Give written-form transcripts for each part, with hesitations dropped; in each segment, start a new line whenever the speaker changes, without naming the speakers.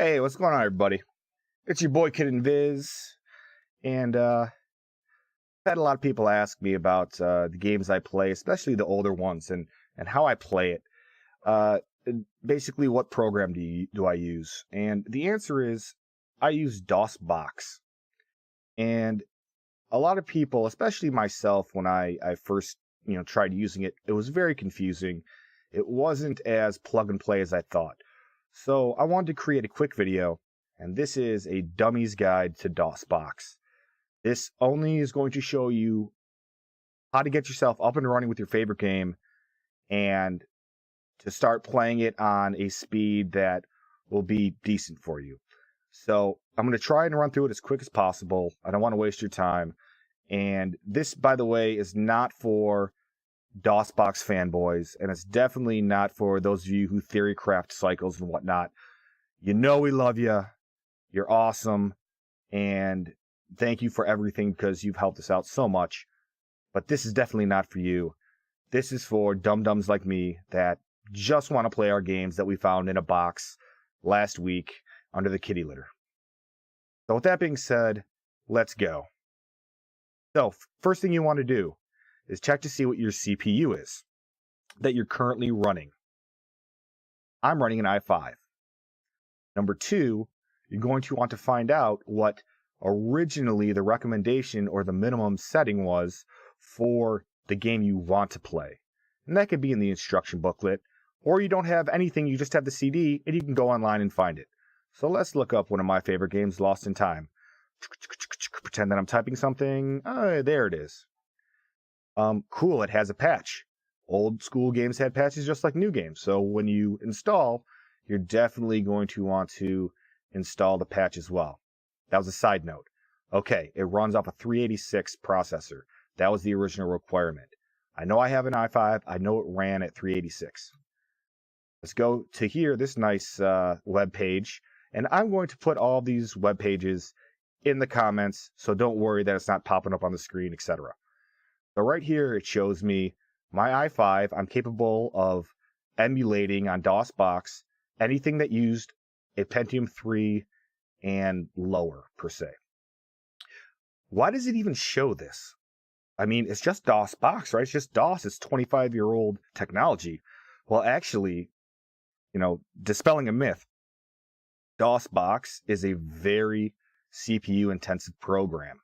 Hey, what's going on, everybody? It's your boy Kid and Viz, and I've had a lot of people ask me about the games I play, especially the older ones, and how I play it. And basically, what program do I use? And the answer is I use DOSBox. And a lot of people, especially myself, when I first tried using it, it was very confusing. It wasn't as plug and play as I thought. So I wanted to create a quick video, and this is a dummy's guide to DOSBox. This only is going to show you how to get yourself up and running with your favorite game and to start playing it on a speed that will be decent for you. So I'm going to try and run through it as quick as possible. I don't want to waste your time. And this, by the way, is not for DOSBox fanboys, and it's definitely not for those of you who theory craft cycles and whatnot. You know we love you. You're awesome. And thank you for everything because you've helped us out so much. But this is definitely not for you. This is for dum-dums like me that just want to play our games that we found in a box last week under the kitty litter. So with that being said, let's go. So first thing you want to do is check to see what your CPU is that you're currently running. I'm running an i5. Number two, you're going to want to find out what originally the recommendation or the minimum setting was for the game you want to play. And that could be in the instruction booklet, or you don't have anything, you just have the CD, and you can go online and find it. So let's look up one of my favorite games, Lost in Time. Pretend that I'm typing something. There it is. Cool, it has a patch. Old school games had patches just like new games. So when you install, you're definitely going to want to install the patch as well. That was a side note. Okay, it runs off a 386 processor. That was the original requirement. I know I have an i5. I know it ran at 386. Let's go to here, this nice web page. And I'm going to put all these web pages in the comments, so don't worry that it's not popping up on the screen, etc. So right here, it shows me my i5. I'm capable of emulating on DOSBox anything that used a Pentium 3 and lower, per se. Why does it even show this? I mean, it's just DOSBox, right? It's just DOS. It's 25-year-old technology. Well, actually, dispelling a myth, DOSBox is a very CPU-intensive program.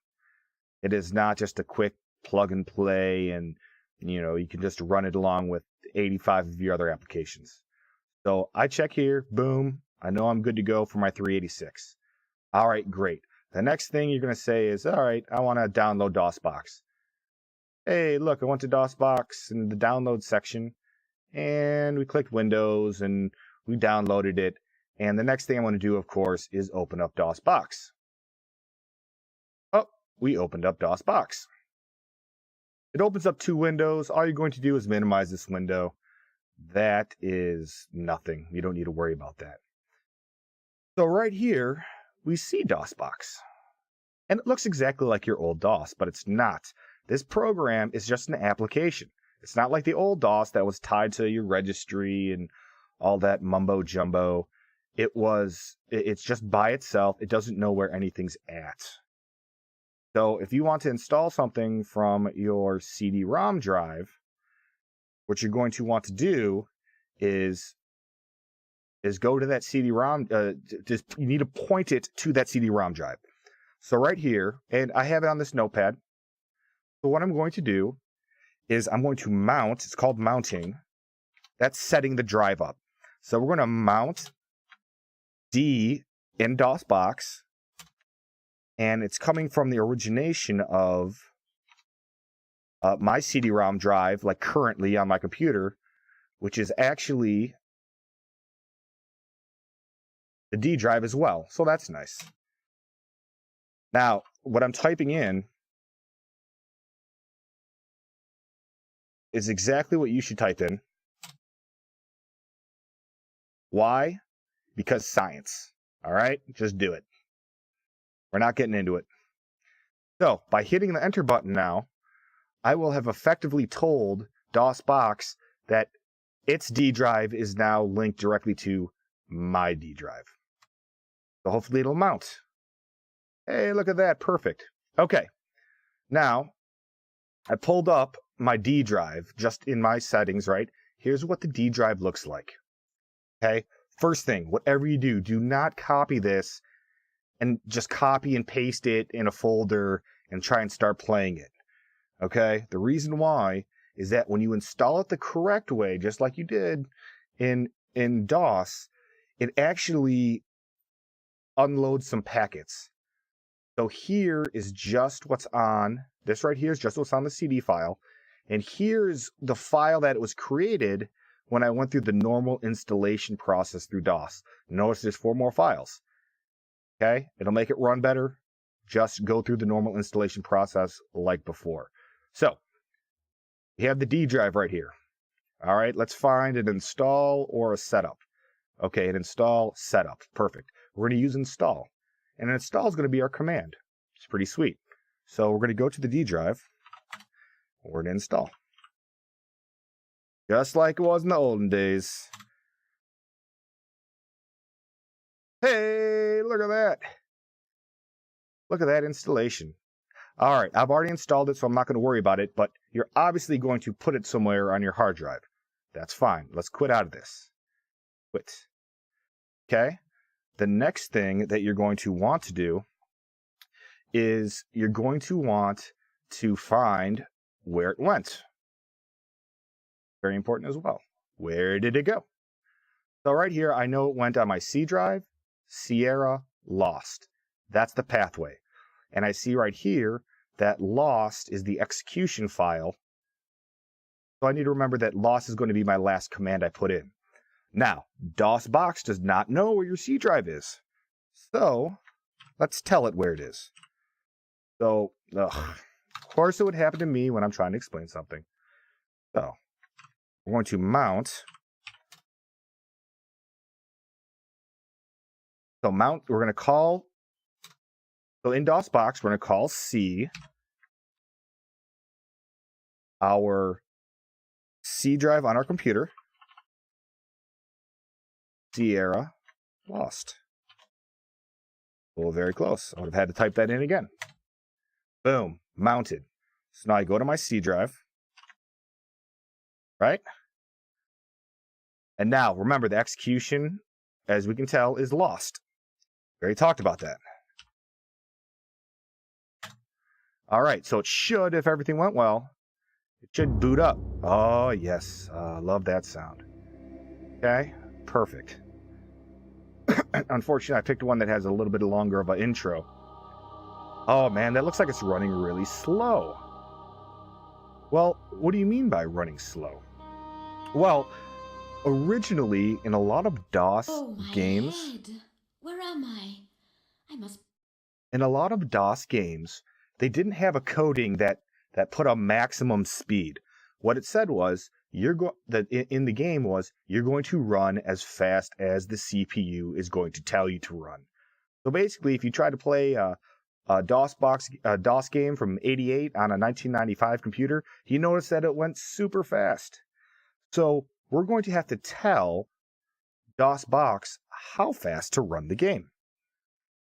It is not just a quick plug and play and, you can just run it along with 85 of your other applications. So I check here, boom, I know I'm good to go for my 386. All right, great. The next thing you're going to say is, all right, I want to download DOSBox. Hey, look, I went to DOSBox in the download section, and we clicked Windows, and we downloaded it. And the next thing I want to do, of course, is open up DOSBox. Oh, we opened up DOSBox. It opens up two windows. All you're going to do is minimize this window. That is nothing. You don't need to worry about that. So right here, we see DOSBox. And it looks exactly like your old DOS, but it's not. This program is just an application. It's not like the old DOS that was tied to your registry and all that mumbo jumbo. It's just by itself. It doesn't know where anything's at. So if you want to install something from your cd-rom drive, what you're going to want to do is go to that cd-rom. You need to point it to that cd-rom drive. So right here, and I have it on this notepad. So what I'm going to do is I'm going to mount. It's called mounting. That's setting the drive up. So we're going to mount D in DOSBox. And it's coming from the origination of my cd-rom drive, like currently on my computer, which is actually the D drive as well. So that's nice. Now, what I'm typing in is exactly what you should type in. Why? Because science. All right? Just do it. We're not getting into it. So, by hitting the enter button now, I will have effectively told DOSBox that its D drive is now linked directly to my D drive. So hopefully it'll mount. Hey, look at that. Perfect. Okay. Now, I pulled up my D drive just in my settings, right? Here's what the D drive looks like. Okay. First thing, whatever you do, do not copy this and just copy and paste it in a folder and try and start playing it. Okay. The reason why is that when you install it the correct way, just like you did in DOS, it actually unloads some packets. So here is just what's on, this right here is just what's on the CD file. And here's the file that it was created when I went through the normal installation process through DOS. Notice there's 4 more files. Okay, it'll make it run better. Just go through the normal installation process like before. So, you have the D drive right here. All right, let's find an install or a setup. Okay, an install, setup. Perfect. We're going to use install. And an install is going to be our command. It's pretty sweet. So we're going to go to the D drive. We're going to install. Just like it was in the olden days. Hey, look at that. Look at that installation. All right, I've already installed it, so I'm not going to worry about it, but you're obviously going to put it somewhere on your hard drive. That's fine. Let's quit out of this. Quit. Okay. The next thing that you're going to want to do is you're going to want to find where it went. Very important as well. Where did it go? So right here, I know it went on my C drive, Sierra, lost. That's the pathway. And I see right here that lost is the execution file. So I need to remember that lost is going to be my last command I put in. Now, DOSBox does not know where your C drive is. So let's tell it where it is. So, of course it would happen to me when I'm trying to explain something. So we're going to mount. So mount, we're going to call, so in DOSBox, we're going to call C our C drive on our computer. Sierra lost. Well, very close. I would have had to type that in again. Boom, mounted. So now I go to my C drive, right? And now, remember, the execution, as we can tell, is lost. We already talked about that. All right, so it should, if everything went well, it should boot up. Oh, yes. Love that sound. Okay, perfect. Unfortunately, I picked one that has a little bit longer of an intro. Oh, man, that looks like it's running really slow. Well, what do you mean by running slow? Well, originally, in a lot of DOS games...
Head. Where am I? I must...
In a lot of DOS games, they didn't have a coding that put a maximum speed. What it said was, in the game was, you're going to run as fast as the CPU is going to tell you to run. So basically, if you try to play a DOS game from '88 on a 1995 computer, you notice that it went super fast. So we're going to have to tell DOSBox how fast to run the game.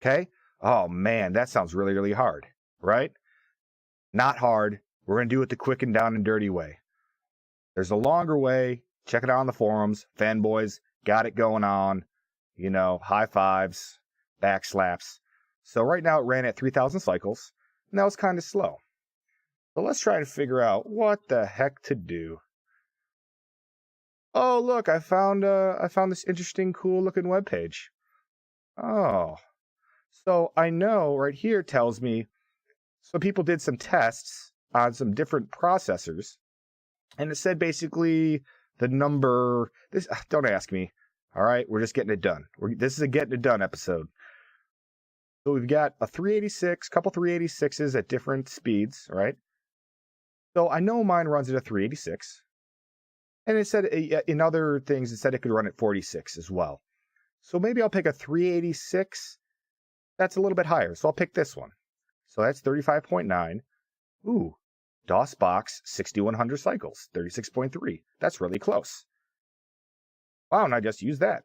Okay? Oh man, that sounds really, really hard, right? Not hard. We're going to do it the quick and down and dirty way. There's a longer way. Check it out on the forums. Fanboys got it going on. You know, high fives, back slaps. So right now it ran at 3,000 cycles, and that was kind of slow. So let's try to figure out what the heck to do. Oh, look, I found this interesting, cool looking web page. Oh, so I know right here it tells me, so people did some tests on some different processors, and it said basically the number, don't ask me, all right? We're just getting it done. This is a getting it done episode. So we've got a 386, couple 386s at different speeds, right? So I know mine runs at a 386. And it said in other things, it said it could run at 46 as well. So maybe I'll pick a 386. That's a little bit higher. So I'll pick this one. So that's 35.9. Ooh, DOSBox 6100 cycles, 36.3. That's really close. Wow, and I just used that.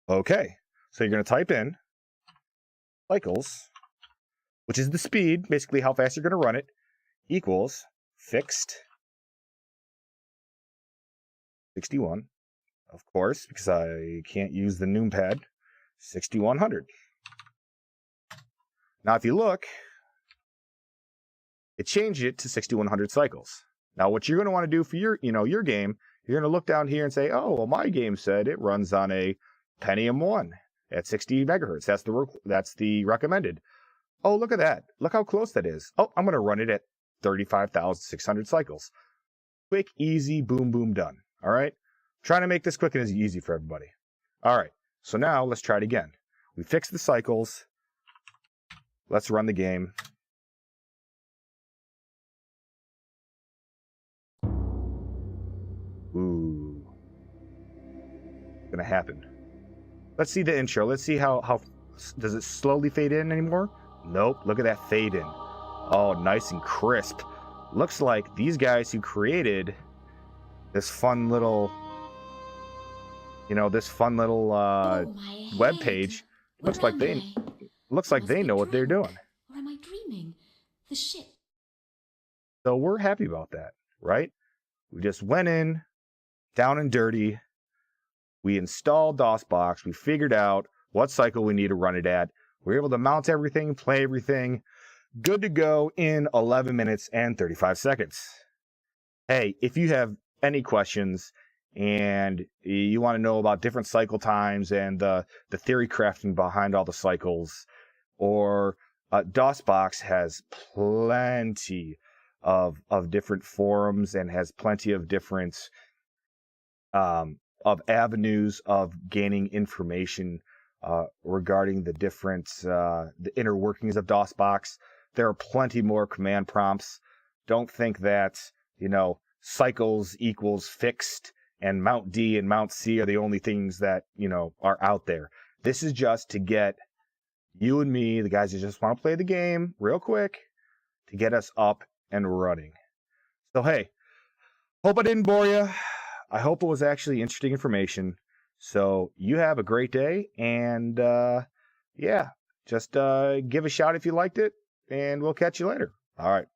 Okay, so you're going to type in cycles, which is the speed, basically how fast you're going to run it, equals fixed 61, of course, because I can't use the numpad, 6100. Now, if you look, it changed it to 6100 cycles. Now, what you're going to want to do for your game, you're going to look down here and say, oh, well, my game said it runs on a Pentium 1 at 60 megahertz. That's the recommended. Oh, look at that. Look how close that is. Oh, I'm going to run it at 35,600 cycles. Quick, easy, boom, boom, done. All right? Trying to make this quick and easy for everybody. All right. So now let's try it again. We fixed the cycles. Let's run the game. Ooh. Gonna happen. Let's see the intro. Let's see how does it slowly fade in anymore? Nope. Look at that fade in. Oh, nice and crisp. Looks like these guys who created this fun little, web page, looks like they know what they're doing.
Or am I dreaming? The ship.
So we're happy about that, right? We just went in, down and dirty. We installed DOSBox. We figured out what cycle we need to run it at. We were able to mount everything, play everything. Good to go in 11 minutes and 35 seconds. Hey, if you have any questions and you want to know about different cycle times and the theory crafting behind all the cycles, or DOSBox has plenty of different forums and has plenty of different of avenues of gaining information regarding the different the inner workings of DOSBox. There are plenty more command prompts. Don't think that cycles equals fixed and Mount D and Mount C are the only things that are out there. This is just to get you and me, the guys who just want to play the game real quick, to get us up and running. So hey, hope I didn't bore you. I hope it was actually interesting information. So you have a great day, and just give a shout if you liked it, and we'll catch you later. All right.